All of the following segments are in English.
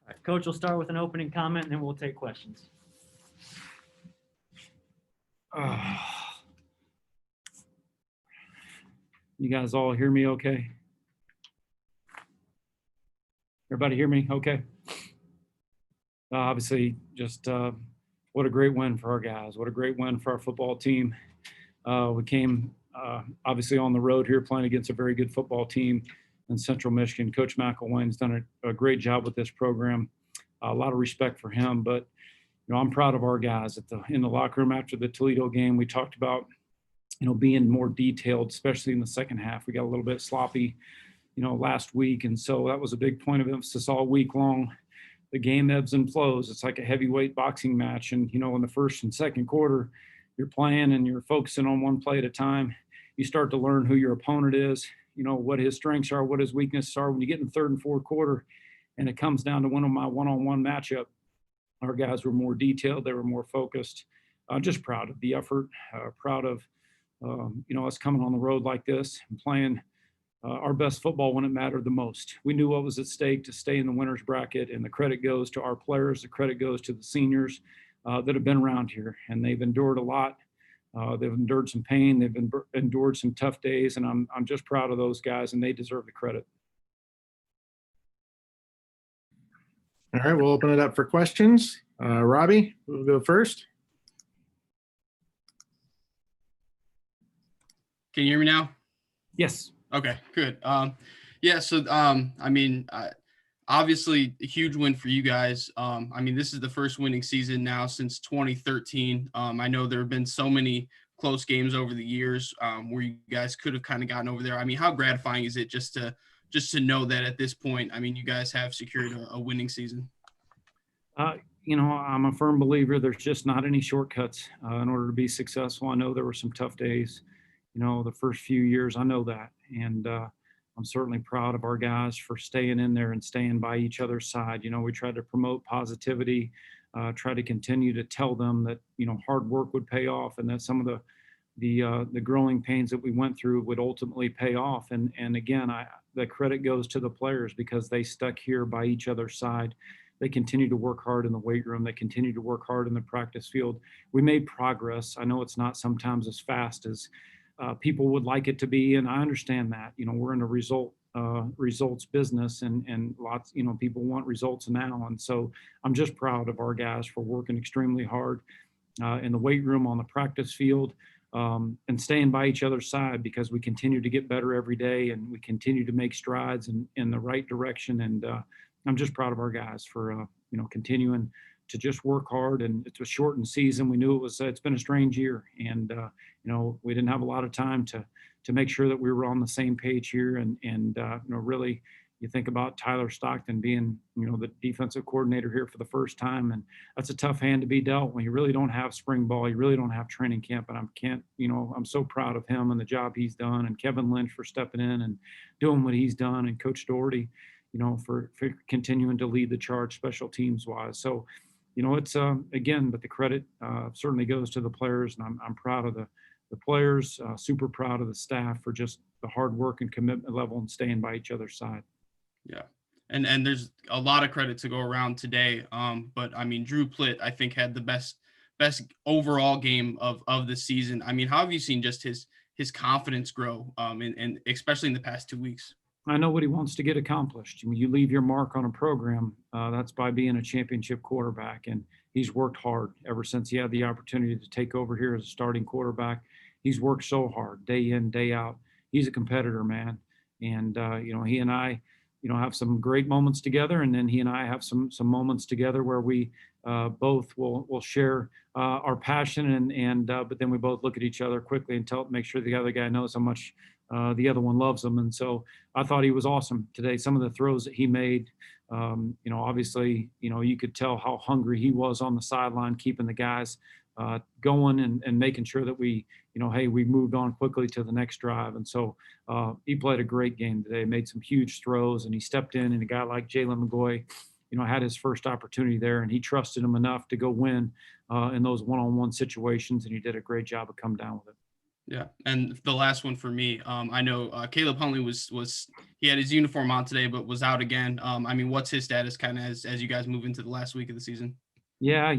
All right, Coach will start with an opening comment, and then we'll take questions. You guys all hear me okay? Everybody hear me okay? Obviously, just what a great win for our guys. What a great win for our football team. We came obviously on the road here playing against a very good football team in Central Michigan. Coach McElwain's done a great job with this program. A lot of respect for him, but I'm proud of our guys in the locker room after the Toledo game. We talked about being more detailed, especially in the second half. We got a little bit sloppy last week, and so that was a big point of emphasis all week long. The game ebbs and flows. It's like a heavyweight boxing match, and in the first and second quarter you're playing and you're focusing on one play at a time. You start to learn who your opponent is, what his strengths are, what his weaknesses are. When you get in the third and fourth quarter and it comes down to one one-on-one matchup, our guys were more detailed. They were more focused. Just proud of the effort, proud of us coming on the road like this and playing our best football when it mattered the most. We knew what was at stake to stay in the winner's bracket, and the credit goes to our players. The credit goes to the seniors that have been around here, and they've endured a lot. They've endured some pain. They've endured some tough days, and I'm just proud of those guys, and they deserve the credit. All right, we'll open it up for questions. Robbie, we'll go first. Can you hear me now? Yes. Okay, good. Obviously a huge win for you guys. This is the first winning season now since 2013. I know there have been so many close games over the years where you guys could have kind of gotten over there. How gratifying is it just to know that at this point, you guys have secured a winning season? I'm a firm believer there's just not any shortcuts in order to be successful. I know there were some tough days, the first few years, I know that. And I'm certainly proud of our guys for staying in there and staying by each other's side. We tried to promote positivity, try to continue to tell them that, hard work would pay off and that some of the growing pains that we went through would ultimately pay off. And again, the credit goes to the players because they stuck here by each other's side. They continue to work hard in the weight room. They continue to work hard in the practice field. We made progress. I know it's not sometimes as fast as people would like it to be, and I understand that. We're in a results business, and lots, people want results now. And so I'm just proud of our guys for working extremely hard in the weight room, on the practice field, and staying by each other's side because we continue to get better every day and we continue to make strides in the right direction. And I'm just proud of our guys for continuing to just work hard. And it's a shortened season. We knew it's been a strange year, and we didn't have a lot of time to make sure that we were on the same page here. And really, you think about Tyler Stockton being the defensive coordinator here for the first time, and that's a tough hand to be dealt when you really don't have spring ball, you really don't have training camp. And I'm so proud of him and the job he's done, and Kevin Lynch for stepping in and doing what he's done, and Coach Doherty for continuing to lead the charge special teams wise. So it's again, but the credit certainly goes to the players, and I'm proud of the players, super proud of the staff for just the hard work and commitment level and staying by each other's side. Yeah. And there's a lot of credit to go around today. But Drew Plitt, I think, had the best overall game of the season. How have you seen just his confidence grow, and especially in the past 2 weeks? I know what he wants to get accomplished. You leave your mark on a program, that's by being a championship quarterback. And he's worked hard ever since he had the opportunity to take over here as a starting quarterback. He's worked so hard, day in, day out. He's a competitor, man. And, he and I, have some great moments together. And then he and I have some moments together where we both will share our passion but then we both look at each other quickly and make sure the other guy knows how much the other one loves him. And so I thought he was awesome today. Some of the throws that he made, obviously, you could tell how hungry he was on the sideline, keeping the guys going and making sure that we moved on quickly to the next drive. And so he played a great game today, made some huge throws, and he stepped in, and a guy like Jalen McGoy, had his first opportunity there, and he trusted him enough to go win in those one-on-one situations, and he did a great job of coming down with it. Yeah, and the last one for me, I know Caleb Hundley was he had his uniform on today, but was out again. I mean, what's his status kind of as you guys move into the last week of the season? Yeah,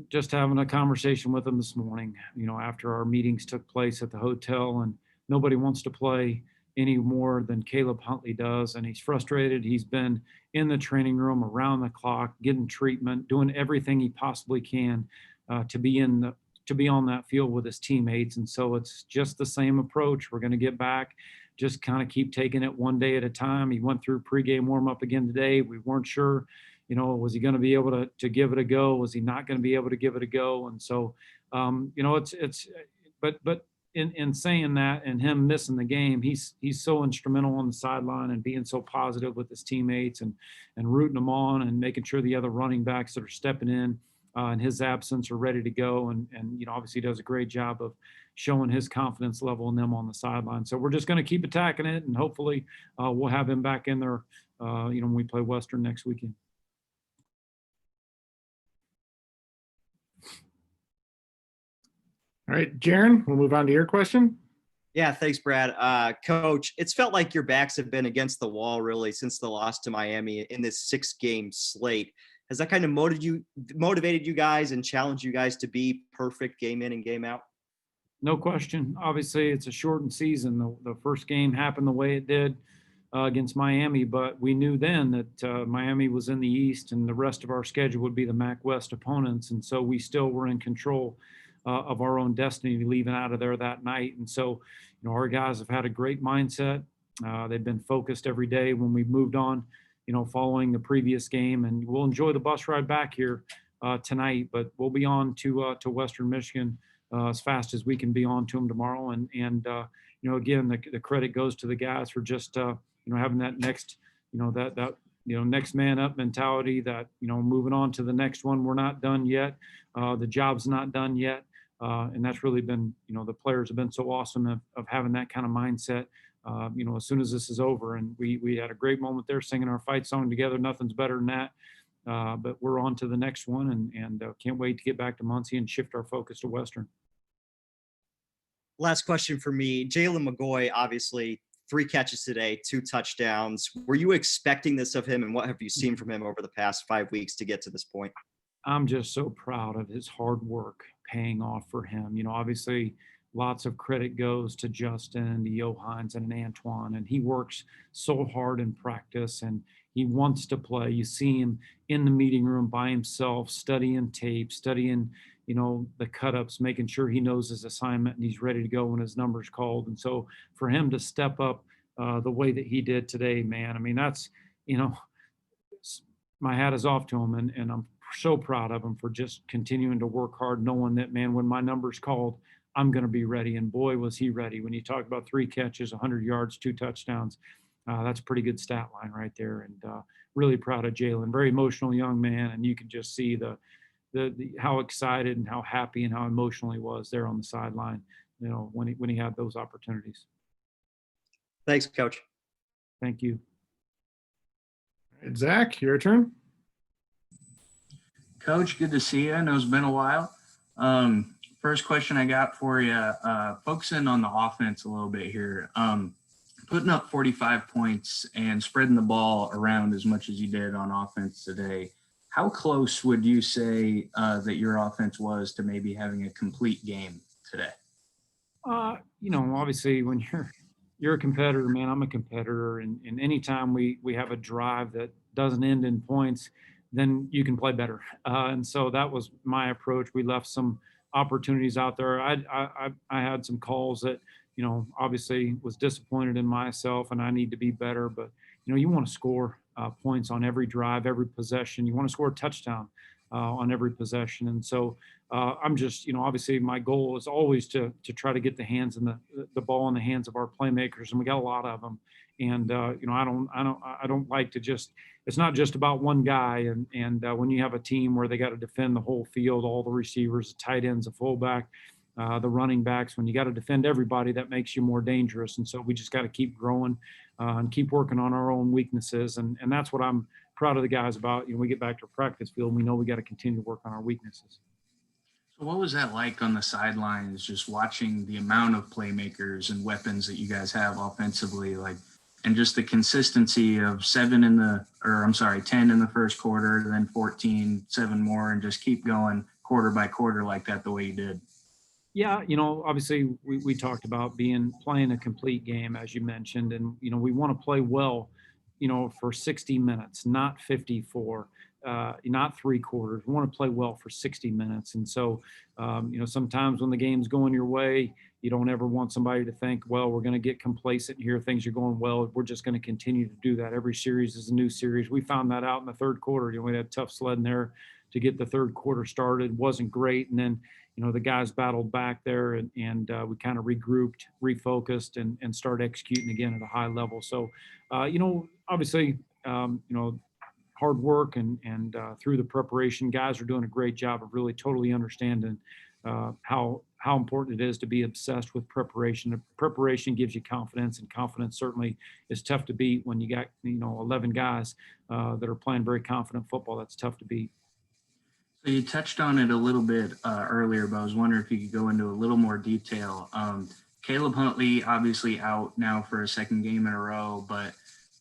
just having a conversation with him this morning, after our meetings took place at the hotel, and nobody wants to play any more than Caleb Huntley does. And he's frustrated. He's been in the training room around the clock, getting treatment, doing everything he possibly can to be on that field with his teammates. And so it's just the same approach. We're going to get back, just kind of keep taking it one day at a time. He went through pregame warm up again today. We weren't sure, was he going to be able to give it a go? Was he not going to be able to give it a go? And so, but in saying that and him missing the game, he's so instrumental on the sideline and being so positive with his teammates and rooting them on and making sure the other running backs that are stepping in his absence are ready to go. And obviously does a great job of showing his confidence level in them on the sideline. So we're just going to keep attacking it, and hopefully we'll have him back in there, when we play Western next weekend. All right, Jaron, we'll move on to your question. Yeah, thanks, Brad. Coach, it's felt like your backs have been against the wall really since the loss to Miami in this 6-game slate. Has that kind of motivated you guys and challenged you guys to be perfect game in and game out? No question. Obviously, it's a shortened season. The first game happened the way it did against Miami, but we knew then that Miami was in the East and the rest of our schedule would be the MAC West opponents. And so we still were in control of our own destiny leaving out of there that night. And so, our guys have had a great mindset. They've been focused every day when we moved on, following the previous game, and we'll enjoy the bus ride back here tonight, but we'll be on to Western Michigan as fast as we can be on to them tomorrow. And again, the credit goes to the guys for just, having that next, next man up mentality, that, moving on to the next one. We're not done yet. The job's not done yet. And that's really been, the players have been so awesome of having that kind of mindset, as soon as this is over. And we had a great moment there singing our fight song together. Nothing's better than that. But we're on to the next one, and can't wait to get back to Muncie and shift our focus to Western. Last question for me. Jalen McGoy, obviously 3 catches today, 2 touchdowns. Were you expecting this of him, and what have you seen from him over the past 5 weeks to get to this point? I'm just so proud of his hard work paying off for him. Obviously lots of credit goes to Justin and to Johans and Antoine, and he works so hard in practice and he wants to play. You see him in the meeting room by himself, studying tape, studying, the cut-ups, making sure he knows his assignment and he's ready to go when his number's called. And so for him to step up the way that he did today, man, I mean, that's, my hat is off to him, and I'm so proud of him for just continuing to work hard, knowing that, man, when my number's called, I'm going to be ready. And boy, was he ready. When you talk about 3 catches, 100 yards, 2 touchdowns, that's a pretty good stat line right there. And really proud of Jalen. Very emotional young man, and you can just see the how excited and how happy and how emotional he was there on the sideline, when he had those opportunities. Thanks, Coach. Thank you. All right, Zach, your turn. Coach, good to see you. I know it's been a while. First question I got for you, focusing on the offense a little bit here. Putting up 45 points and spreading the ball around as much as you did on offense today, how close would you say that your offense was to maybe having a complete game today? Obviously when you're a competitor, man, I'm a competitor. And anytime we have a drive that doesn't end in points, then you can play better. And so that was my approach. We left some opportunities out there. I had some calls that, obviously was disappointed in myself, and I need to be better. But, you want to score points on every drive, every possession. You want to score a touchdown on every possession. And so I'm just, obviously my goal is always to try to get the ball in the hands of our playmakers, and we got a lot of them. And I don't like to just. It's not just about one guy. And when you have a team where they got to defend the whole field, all the receivers, the tight ends, the fullback, the running backs, when you got to defend everybody, that makes you more dangerous. And so we just got to keep growing and keep working on our own weaknesses. And that's what I'm proud of the guys about. We get back to a practice field and we know we got to continue to work on our weaknesses. What was that like on the sidelines, just watching the amount of playmakers and weapons that you guys have offensively, like, and just the consistency of 10 in the first quarter, then 14, 7 more, and just keep going quarter by quarter like that the way you did? Yeah, obviously we talked about playing a complete game, as you mentioned, and, we want to play well, for 60 minutes, not 54, not 3 quarters. We want to play well for 60 minutes. And so, sometimes when the game's going your way, you don't ever want somebody to think, well, we're going to get complacent here. Things are going well. We're just going to continue to do that. Every series is a new series. We found that out in the third quarter. We had a tough sled in there to get the third quarter started. Wasn't great. And then, the guys battled back there and we kind of regrouped, refocused, and started executing again at a high level. So, obviously, hard work and through the preparation, guys are doing a great job of really totally understanding how important it is to be obsessed with preparation. Preparation gives you confidence, and confidence certainly is tough to beat when you got 11 guys that are playing very confident football. That's tough to beat. So you touched on it a little bit earlier, but I was wondering if you could go into a little more detail. Caleb Huntley obviously out now for a second game in a row, but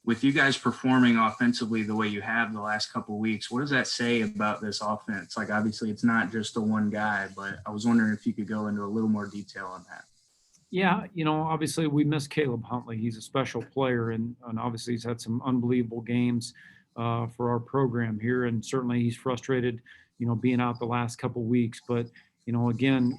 with you guys performing offensively the way you have the last couple of weeks, what does that say about this offense? Like, obviously it's not just the one guy, but I was wondering if you could go into a little more detail on that. Yeah, obviously we miss Caleb Huntley. He's a special player, and obviously he's had some unbelievable games for our program here, and certainly he's frustrated, being out the last couple of weeks. But, again,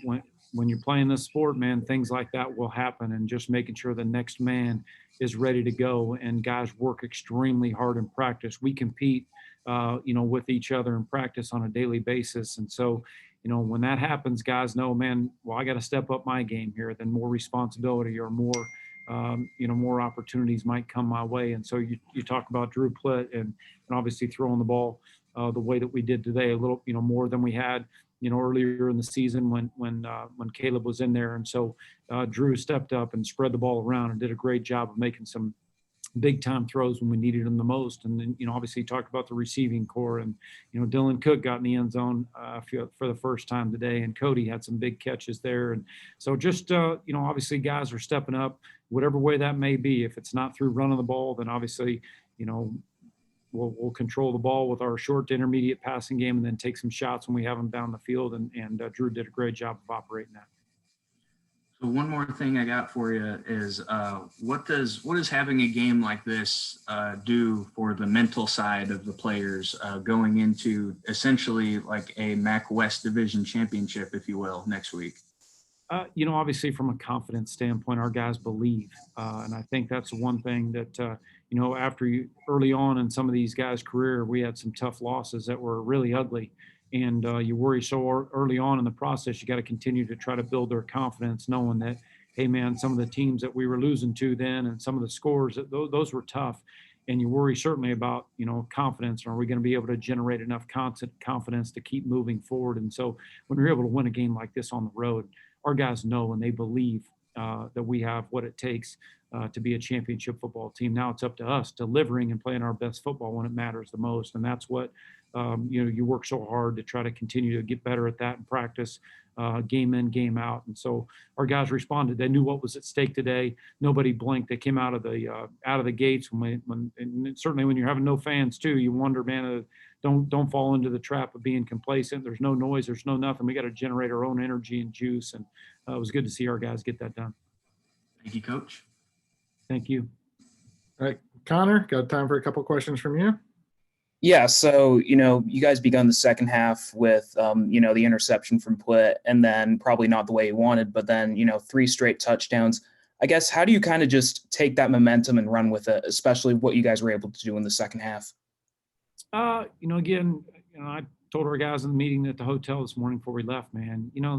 when you're playing this sport, man, things like that will happen, and just making sure the next man is ready to go, and guys work extremely hard in practice. We compete, with each other in practice on a daily basis. And so, when that happens, guys know, man, well, I got to step up my game here. Then more responsibility or more, more opportunities might come my way. And so you talk about Drew Plitt and obviously throwing the ball the way that we did today, a little, more than we had, earlier in the season when Caleb was in there. And so Drew stepped up and spread the ball around and did a great job of making some big time throws when we needed them the most. And then, obviously talked about the receiving core, and, Dylan Cook got in the end zone for the first time today, and Cody had some big catches there. And so just, obviously guys are stepping up whatever way that may be. If it's not through running the ball, then obviously, we'll control the ball with our short to intermediate passing game, and then take some shots when we have them down the field. And Drew did a great job of operating that. So one more thing I got for you is what does having a game like this do for the mental side of the players going into essentially like a MAC West Division championship, if you will, next week? Obviously from a confidence standpoint, our guys believe. And I think that's one thing that, early on in some of these guys' career, we had some tough losses that were really ugly. And you worry so early on in the process, you got to continue to try to build their confidence, knowing that, hey, man, some of the teams that we were losing to then and some of the scores, those were tough. And you worry certainly about, confidence. Are we going to be able to generate enough confidence to keep moving forward? And so when you're able to win a game like this on the road, our guys know and they believe that we have what it takes to be a championship football team. Now it's up to us delivering and playing our best football when it matters the most. And that's what, you work so hard to try to continue to get better at that in practice, game in, game out. And so our guys responded. They knew what was at stake today. Nobody blinked. They came out of the gates and certainly when you're having no fans too, you wonder, man, don't fall into the trap of being complacent. There's no noise. There's no nothing. We got to generate our own energy and juice. And it was good to see our guys get that done. Thank you, Coach. Thank you. All right, Connor, got time for a couple questions from you? Yeah, so, you guys begun the second half with, the interception from Plitt, and then probably not the way you wanted, but then, 3 straight touchdowns. I guess, how do you kind of just take that momentum and run with it, especially what you guys were able to do in the second half? Again, I told our guys in the meeting at the hotel this morning before we left, man, you're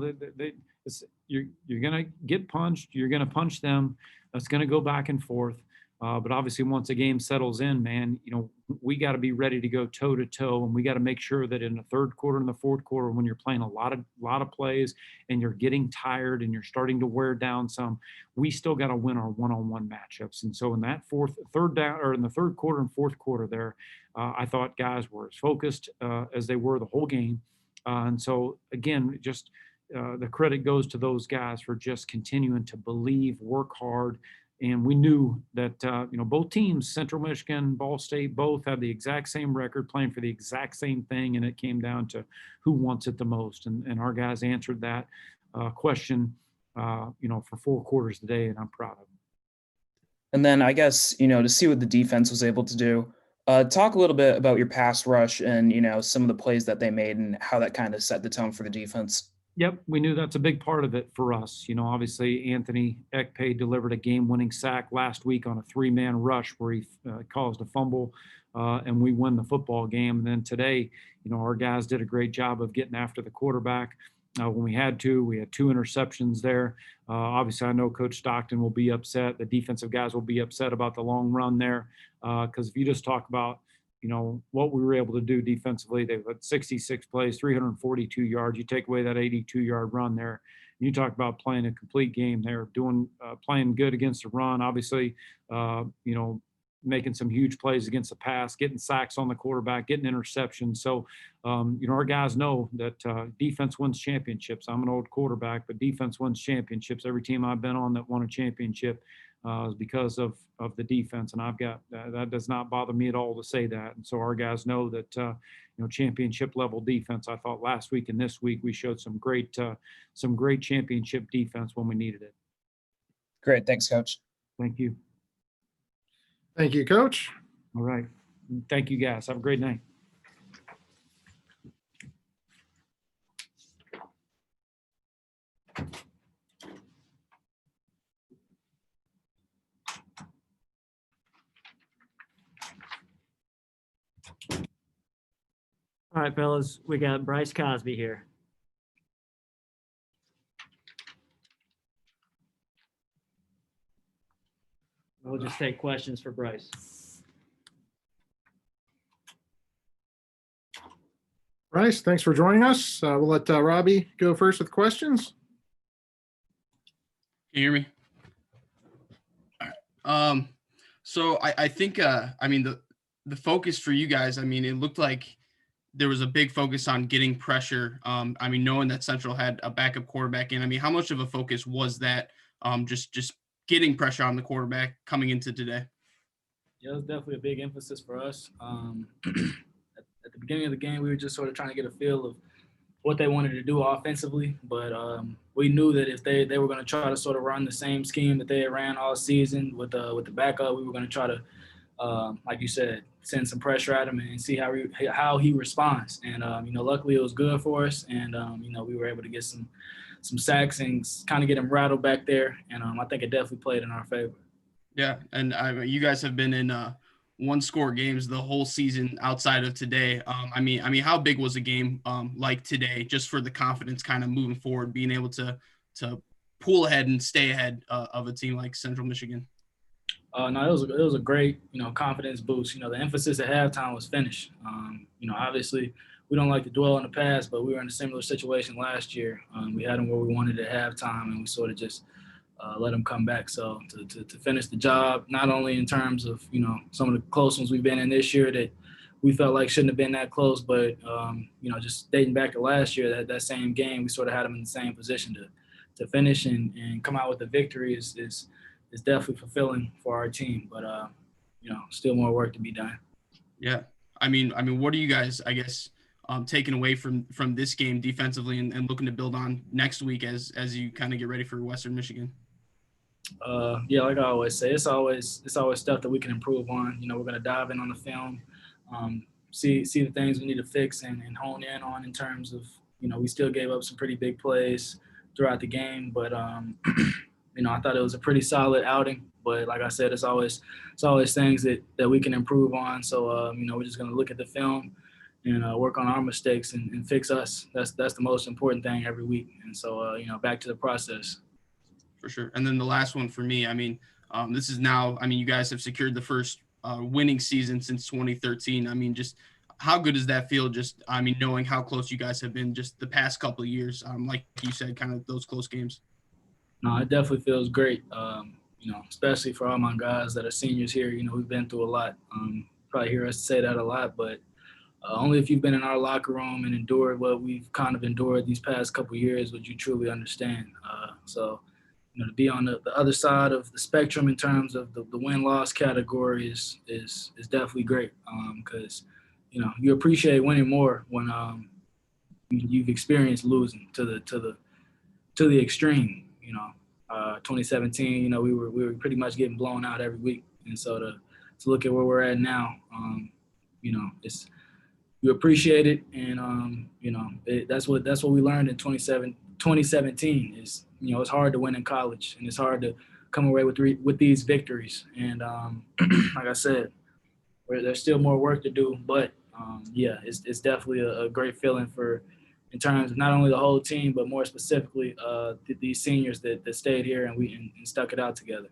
going to get punched. You're going to punch them. That's going to go back and forth. But obviously once the game settles in, man, we got to be ready to go toe to toe, and we got to make sure that in the third quarter and the fourth quarter, when you're playing a lot of plays and you're getting tired and you're starting to wear down some, we still got to win our one-on-one matchups. And so in that in the third quarter and fourth quarter there, I thought guys were as focused as they were the whole game. And so again, just, the credit goes to those guys for just continuing to believe, work hard. And we knew that, both teams, Central Michigan, Ball State, both had the exact same record, playing for the exact same thing. And it came down to who wants it the most. And our guys answered that question, for 4 quarters today, and I'm proud of them. And then I guess, to see what the defense was able to do, talk a little bit about your pass rush and, some of the plays that they made and how that kind of set the tone for the defense. Yep, we knew that's a big part of it for us. Obviously Anthony Ekpe delivered a game-winning sack last week on a 3-man rush where he caused a fumble, and we win the football game. And then today, our guys did a great job of getting after the quarterback when we had to. We had 2 interceptions there. Obviously, I know Coach Stockton will be upset. The defensive guys will be upset about the long run there, because if you just talk about what we were able to do defensively, they had 66 plays, 342 yards. You take away that 82-yard run there, you talk about playing a complete game there, playing good against the run, obviously, making some huge plays against the pass, getting sacks on the quarterback, getting interceptions. So, our guys know that defense wins championships. I'm an old quarterback, but defense wins championships. Every team I've been on that won a championship is because of the defense. And I've got that does not bother me at all to say that. And so our guys know that, championship level defense. I thought last week and this week we showed some great championship defense when we needed it. Great. Thanks, Coach. Thank you. Thank you, Coach. All right. Thank you, guys. Have a great night. All right, fellas, we got Bryce Cosby here. We'll just take questions for Bryce. Bryce, thanks for joining us. We'll let Robbie go first with questions. Can you hear me? All right. So I think, the focus for you guys, it looked like there was a big focus on getting pressure. Knowing that Central had a backup quarterback in, how much of a focus was that? Just getting pressure on the quarterback coming into today? Yeah, it was definitely a big emphasis for us. At the beginning of the game, we were just sort of trying to get a feel of what they wanted to do offensively, but we knew that if they were going to try to sort of run the same scheme that they had ran all season with the backup, we were going to try to, like you said, send some pressure at him and see how he responds. And luckily it was good for us, and we were able to get some sacks and kind of get him rattled back there, and I think it definitely played in our favor. Yeah, and you guys have been in one-score games the whole season outside of today. How big was a game like today, just for the confidence kind of moving forward, being able to pull ahead and stay ahead of a team like Central Michigan? No, it was a great confidence boost. The emphasis at halftime was finish. Obviously we don't like to dwell on the past, but we were in a similar situation last year. We had them where we wanted at halftime, and we sort of just let them come back. So to finish the job, not only in terms of, some of the close ones we've been in this year that we felt like shouldn't have been that close, but, just dating back to last year, that same game, we sort of had them in the same position to finish and come out with the victory is definitely fulfilling for our team, but, still more work to be done. Yeah. What are you guys, I guess, taking away from this game defensively and looking to build on next week as you kind of get ready for Western Michigan? Like I always say, it's always stuff that we can improve on. We're going to dive in on the film, see the things we need to fix and hone in on in terms of, we still gave up some pretty big plays throughout the game, but, I thought it was a pretty solid outing. But like I said, it's always things that we can improve on. So, we're just going to look at the film and work on our mistakes and fix us. That's the most important thing every week. And so, back to the process. For sure. And then the last one for me, this is now, you guys have secured the first winning season since 2013. Just how good does that feel? Just, knowing how close you guys have been just the past couple of years, like you said, kind of those close games. No, it definitely feels great. Especially for all my guys that are seniors here, we've been through a lot. Probably hear us say that a lot, but only if you've been in our locker room and endured what we've kind of endured these past couple of years would you truly understand. So, to be on the other side of the spectrum in terms of the win-loss category is definitely great because, you appreciate winning more when you've experienced losing to the extreme. 2017, we were pretty much getting blown out every week, and so to look at where we're at now, it's you appreciate it, and that's what we learned in 2017 is it's hard to win in college, and it's hard to come away with these victories, and like I said, there's still more work to do, but it's definitely a great feeling in terms of not only the whole team, but more specifically these seniors that stayed here and stuck it out together.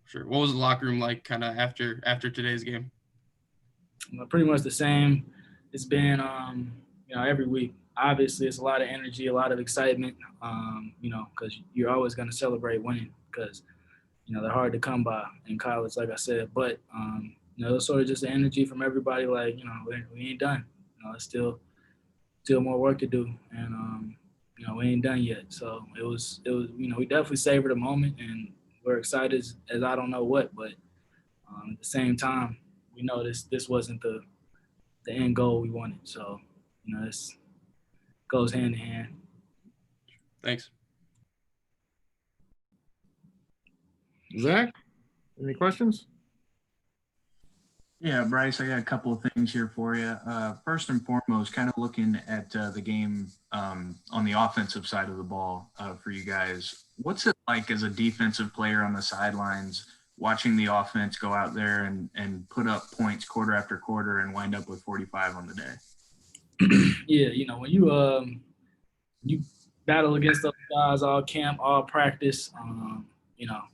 Sure. What was the locker room like kind of after today's game? Pretty much the same. It's been, every week. Obviously, it's a lot of energy, a lot of excitement, because you're always going to celebrate winning because, they're hard to come by in college, like I said. But, it's sort of just the energy from everybody like, we ain't done. It's still more work to do, and we ain't done yet. So it was we definitely savored the moment, and we're excited as I don't know what, but at the same time, we know this wasn't the end goal we wanted. So this goes hand in hand. Thanks. Zach, any questions? Yeah, Bryce, I got a couple of things here for you. First and foremost, kind of looking at the game on the offensive side of the ball for you guys. What's it like as a defensive player on the sidelines, watching the offense go out there and put up points quarter after quarter and wind up with 45 on the day? Yeah, when you battle against those guys all camp, all practice,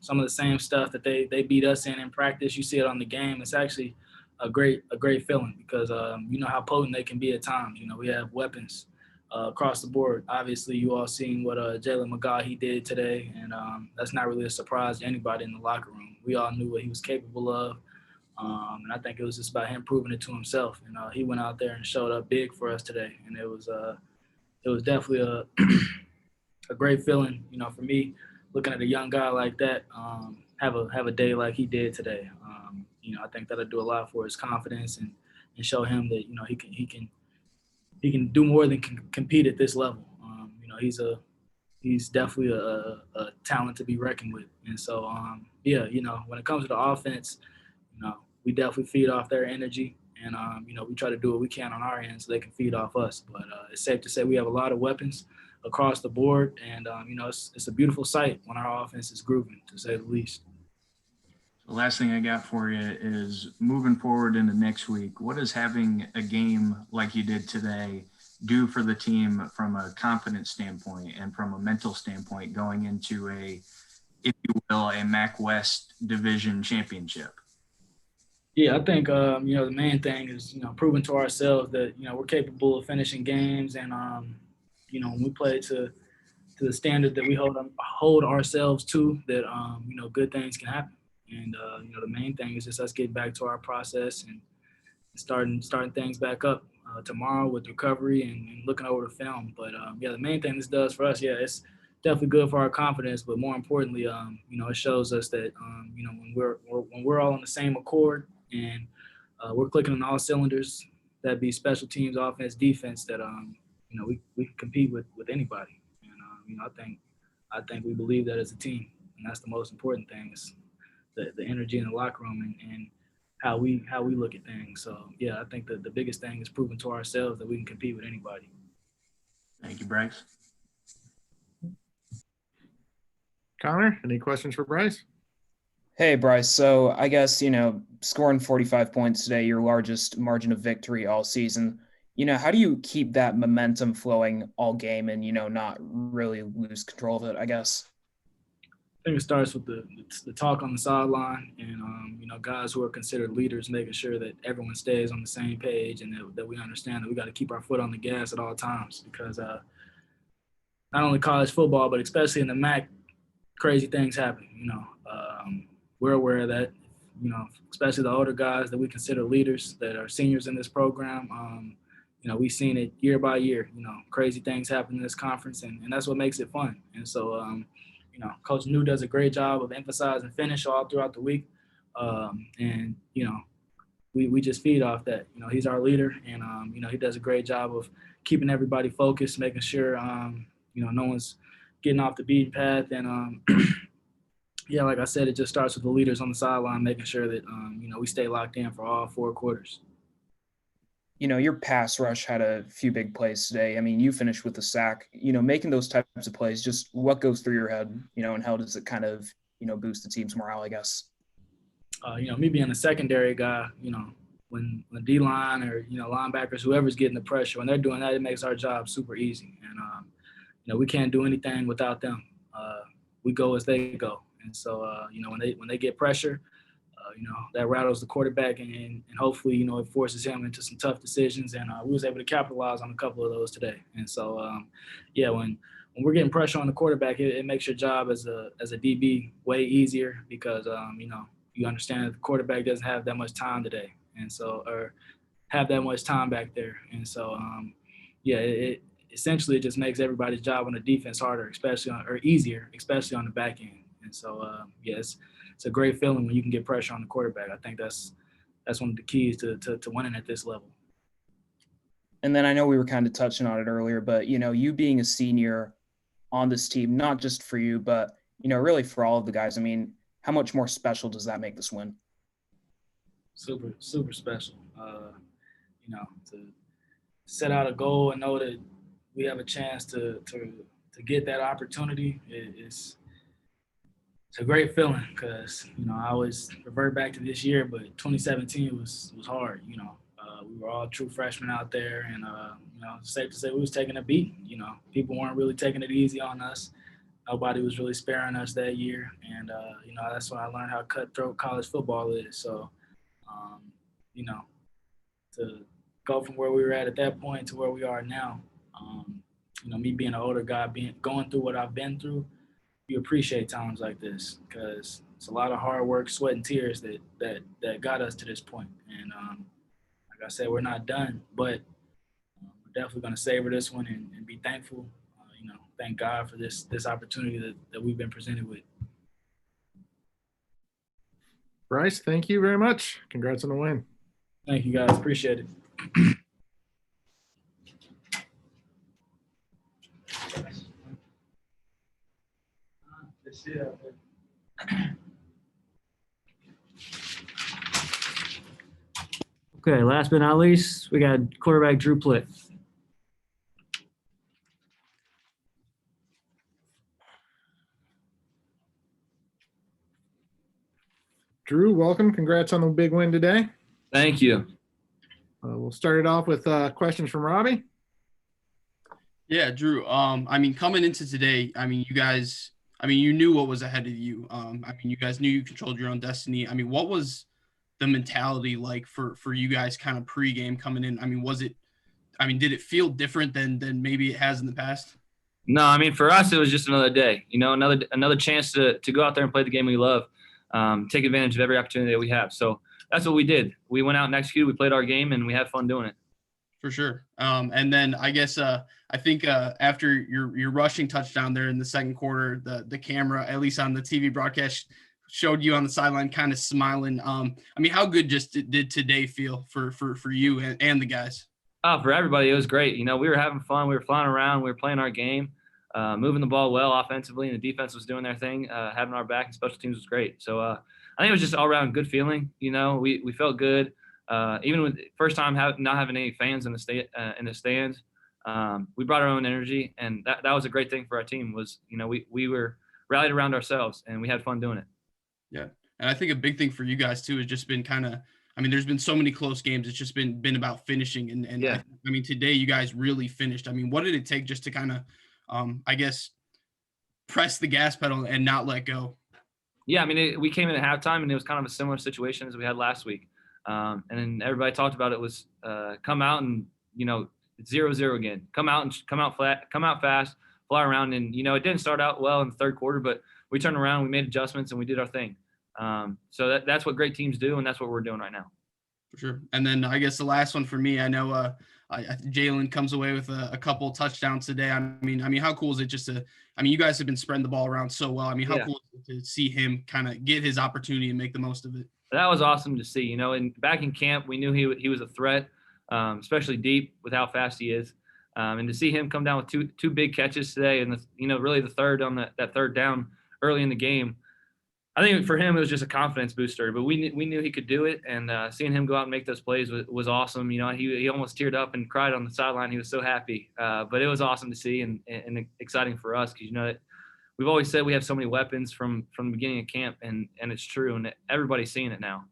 some of the same stuff that they beat us in practice, you see it on the game. It's actually a great feeling because you know how potent they can be at times. We have weapons across the board. Obviously, you all seen what Jalen McGaughy did today, and that's not really a surprise to anybody in the locker room. We all knew what he was capable of, and I think it was just about him proving it to himself. And he went out there and showed up big for us today, and it was definitely a great feeling, for me, looking at a young guy like that have a day like he did today. I think that'll do a lot for his confidence and show him that he can do more than compete at this level. He's definitely a talent to be reckoned with. And so when it comes to the offense, we definitely feed off their energy, and we try to do what we can on our end so they can feed off us. But it's safe to say we have a lot of weapons across the board, and it's a beautiful sight when our offense is grooving, to say the least. The last thing I got for you is moving forward into next week. What does having a game like you did today do for the team from a confidence standpoint and from a mental standpoint going into a MAC West Division championship? Yeah, I think the main thing is proving to ourselves that we're capable of finishing games, and when we play to the standard that we hold ourselves to, that good things can happen. And the main thing is just us getting back to our process and starting things back up tomorrow with recovery and looking over the film. But the main thing this does for us, it's definitely good for our confidence. But more importantly, it shows us that when we're all on the same accord and we're clicking on all cylinders, that be special teams, offense, defense, that we can compete with anybody. And I think we believe that as a team, and that's the most important thing is the energy in the locker room and how we look at things. So I think that the biggest thing is proving to ourselves that we can compete with anybody. Thank you, Bryce. Connor, any questions for Bryce? Hey, Bryce. So I guess, scoring 45 points today, your largest margin of victory all season. How do you keep that momentum flowing all game and, not really lose control of it, I guess? I think it starts with the talk on the sideline and, guys who are considered leaders, making sure that everyone stays on the same page and that we understand that we got to keep our foot on the gas at all times because not only college football, but especially in the MAC, crazy things happen. We're aware of that. especially the older guys that we consider leaders that are seniors in this program. We've seen it year by year, crazy things happen in this conference, and that's what makes it fun. And so, Coach Neu does a great job of emphasizing finish all throughout the week. We just feed off that. He's our leader, and, he does a great job of keeping everybody focused, making sure, no one's getting off the beaten path. And, like I said, it just starts with the leaders on the sideline, making sure that, we stay locked in for all 4 quarters. Your pass rush had a few big plays today. I mean, you finished with a sack, making those types of plays, just what goes through your head, and how does it kind of, boost the team's morale, I guess? Me being a secondary guy, when D-line or, linebackers, whoever's getting the pressure, when they're doing that, it makes our job super easy. And, we can't do anything without them. We go as they go. And so, when they get pressure, that rattles the quarterback, and hopefully, it forces him into some tough decisions. And we was able to capitalize on a couple of those today. And so, when we're getting pressure on the quarterback, it makes your job as a DB way easier because, you understand that the quarterback doesn't have that much time today. And so, or have that much time back there. And so, it essentially just makes everybody's job on the defense harder, easier, especially on the back end. And so, it's a great feeling when you can get pressure on the quarterback. I think that's one of the keys to winning at this level. And then I know we were kind of touching on it earlier, but, you being a senior on this team, not just for you, but, really for all of the guys, I mean, how much more special does that make this win? Super, super special. To set out a goal and know that we have a chance to get that opportunity it's a great feeling because, I always revert back to this year, but 2017 was hard. We were all true freshmen out there, and, it's safe to say we was taking a beat. People weren't really taking it easy on us. Nobody was really sparing us that year. And, that's when I learned how cutthroat college football is. So, to go from where we were at that point to where we are now, me being an older guy, going through what I've been through, you appreciate times like this because it's a lot of hard work, sweat, and tears that got us to this point. And like I said, we're not done, but we're definitely going to savor this one and be thankful. Thank God for this opportunity that we've been presented with. Bryce, thank you very much. Congrats on the win. Thank you, guys. Appreciate it. Okay, last but not least, we got quarterback Drew Plitt. Drew, welcome. Congrats on the big win today. Thank you. We'll start it off with questions from Robbie. Yeah, Drew. Coming into today, you guys, you knew what was ahead of you. You guys knew you controlled your own destiny. What was the mentality like for you guys kind of pregame coming in? Did it feel different than maybe it has in the past? No, for us, it was just another day, another chance to go out there and play the game we love, take advantage of every opportunity that we have. So that's what we did. We went out and executed. We played our game, and we had fun doing it. For sure. And then I guess I think after your rushing touchdown there in the second quarter, the camera, at least on the TV broadcast, showed you on the sideline kind of smiling. How good did today feel for you and the guys? Oh, for everybody, it was great. We were having fun. We were flying around. We were playing our game, moving the ball well offensively, and the defense was doing their thing, having our back, and special teams was great. So I think it was just all around good feeling. We felt good. Even with first time not having any fans in the stands, we brought our own energy, and that was a great thing for our team. Was we were rallied around ourselves, and we had fun doing it. Yeah, and I think a big thing for you guys too has just been kind of. There's been so many close games. It's just been about finishing, and yeah. Today you guys really finished. What did it take just to kind of, press the gas pedal and not let go? Yeah, we came in at halftime, and it was kind of a similar situation as we had last week. And then everybody talked about it was come out and 0-0 again. Come out flat, come out fast, fly around, and it didn't start out well in the third quarter, but we turned around, we made adjustments, and we did our thing. So that's what great teams do, and that's what we're doing right now. For sure. And then I guess the last one for me, I know Jalen comes away with a couple touchdowns today. I mean, how cool is it just to, I mean, you guys have been spreading the ball around so well. I mean, how cool is it to see him kind of get his opportunity and make the most of it? That was awesome to see. You know, and back in camp, we knew he was a threat, especially deep with how fast he is. And to see him come down with two big catches today, and really the third on that third down early in the game, I think for him it was just a confidence booster. But we knew he could do it, and seeing him go out and make those plays was awesome. You know, he almost teared up and cried on the sideline. He was so happy. But it was awesome to see and exciting for us because we've always said we have so many weapons from the beginning of camp, and it's true, and everybody's seeing it now.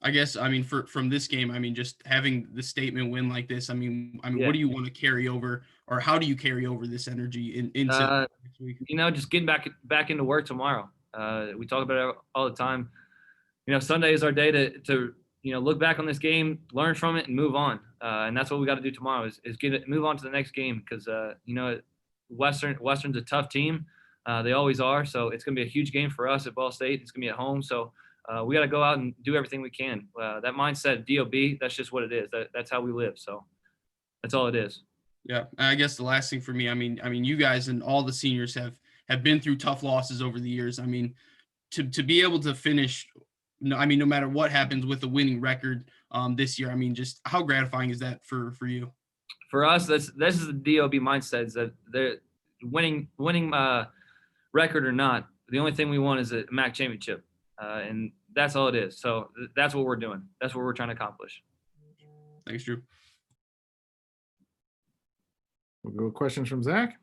I guess, I mean, from this game, I mean, just having the statement win like this, I mean, what do you want to carry over, or how do you carry over this energy into next week? Just getting back into work tomorrow. We talk about it all the time. Sunday is our day to look back on this game, learn from it, and move on. And that's what we got to do tomorrow is move on to the next game because Western's a tough team. They always are. So it's going to be a huge game for us at Ball State. It's going to be at home. So we got to go out and do everything we can. That mindset, DOB, that's just what it is. That's how we live. So that's all it is. Yeah. I guess the last thing for me, I mean, you guys and all the seniors have been through tough losses over the years. I mean, to be able to finish, no matter what happens with the winning record this year, I mean, just how gratifying is that for you? For us, this is the DOB mindset, is that they're winning record or not. The only thing we want is a MAC championship, and that's all it is. So that's what we're doing. That's what we're trying to accomplish. Thanks, Drew. We'll go with questions from Zach.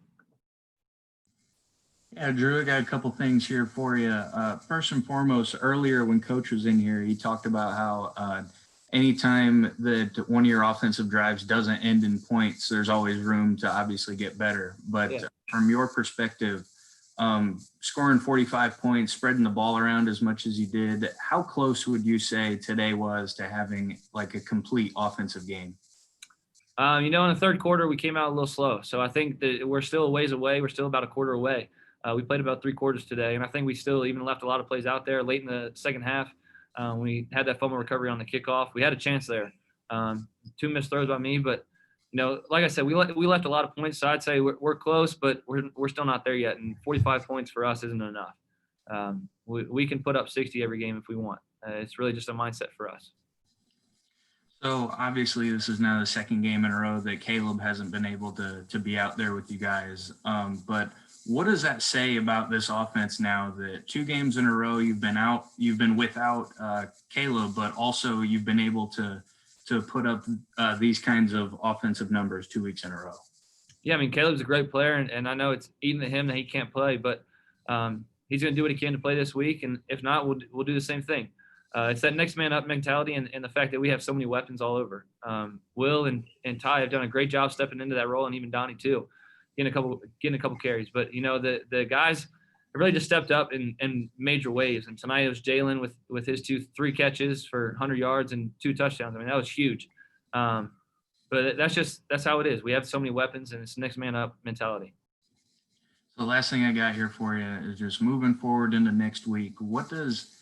Yeah, Drew, I got a couple things here for you. First and foremost, earlier when Coach was in here, he talked about how anytime that one of your offensive drives doesn't end in points, there's always room to obviously get better. But from your perspective, scoring 45 points, spreading the ball around as much as you did, how close would you say today was to having like a complete offensive game? In the third quarter, we came out a little slow. So I think that we're still a ways away. We're still about a quarter away. We played about 3 quarters today, and I think we still even left a lot of plays out there late in the second half. We had that fumble recovery on the kickoff. We had a chance there. 2 missed throws by me, but like I said, we left a lot of points. So I'd say we're close, but we're still not there yet. And 45 points for us isn't enough. We can put up 60 every game if we want. It's really just a mindset for us. So obviously this is now the second game in a row that Caleb hasn't been able to be out there with you guys. But what does that say about this offense now that 2 games in a row you've been without Caleb, but also you've been able to put up these kinds of offensive numbers 2 weeks in a row? Yeah, Caleb's a great player, and I know it's eating at him that he can't play, but he's going to do what he can to play this week, and if not, we'll do the same thing. It's that next man up mentality and the fact that we have so many weapons all over. Will and Ty have done a great job stepping into that role, and even Donnie too, getting a couple carries. But the guys have really just stepped up in major ways. And tonight it was Jalen with his 3 catches for 100 yards and 2 touchdowns. That was huge. But that's how it is. We have so many weapons, and it's next man up mentality. So the last thing I got here for you is just moving forward into next week. What does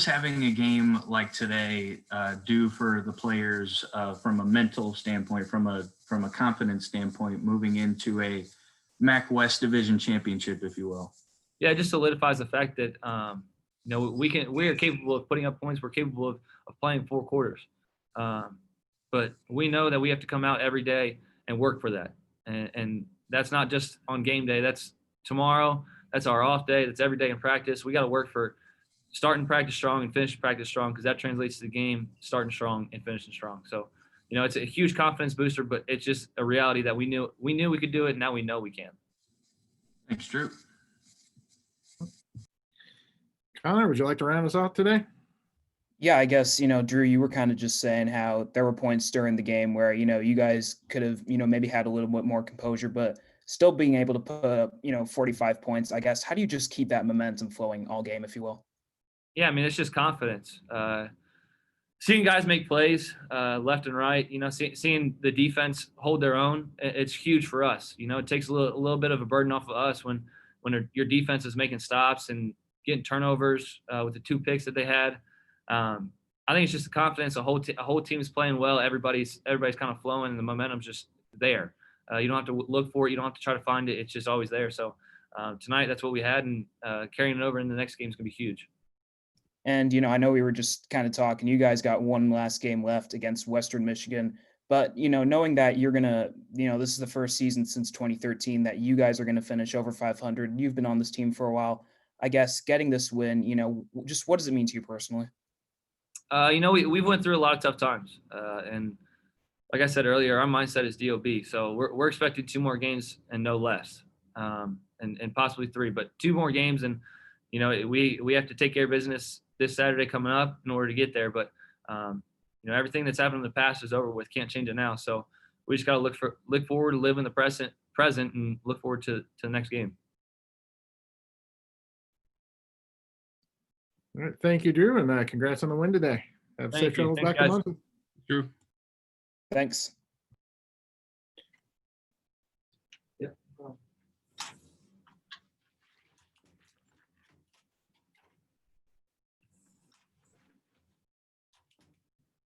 having a game like today do for the players from a mental standpoint, from a confidence standpoint, moving into a MAC West Division championship, if you will? Yeah, it just solidifies the fact that we are capable of putting up points. We're capable of playing 4 quarters, but we know that we have to come out every day and work for that. And that's not just on game day. That's tomorrow. That's our off day. That's every day in practice. We got to work for starting practice strong and finish practice strong, because that translates to the game starting strong and finishing strong. So, it's a huge confidence booster, but it's just a reality that we knew we could do it, and now we know we can. Thanks, Drew. Connor, would you like to round us off today? Yeah, I guess, Drew, you were kind of just saying how there were points during the game where, you guys could have, maybe had a little bit more composure, but still being able to put up, 45 points, I guess. How do you just keep that momentum flowing all game, if you will? Yeah, it's just confidence. Seeing guys make plays left and right, seeing the defense hold their own, it's huge for us. It takes a little bit of a burden off of us when your defense is making stops and getting turnovers with the 2 picks that they had. I think it's just the confidence. A whole team is playing well. Everybody's kind of flowing, and the momentum's just there. You don't have to look for it. You don't have to try to find it. It's just always there. So tonight, that's what we had, and carrying it over in the next game is going to be huge. And, I know we were just kind of talking, you guys got one last game left against Western Michigan, but, knowing that you're going to, this is the first season since 2013 that you guys are going to finish over 500. You've been on this team for a while. I guess getting this win, just what does it mean to you personally? We've went through a lot of tough times. And like I said earlier, our mindset is DOB. So we're expecting 2 more games and no less, and possibly 3, but 2 more games. And, we have to take care of business this Saturday coming up in order to get there. But, everything that's happened in the past is over with. Can't change it now. So we just got to look forward to live in the present and look forward to the next game. All right. Thank you, Drew, and congrats on the win today. Have Thank safe you. travels Thanks, back to guys. Muncie. Drew. Thanks.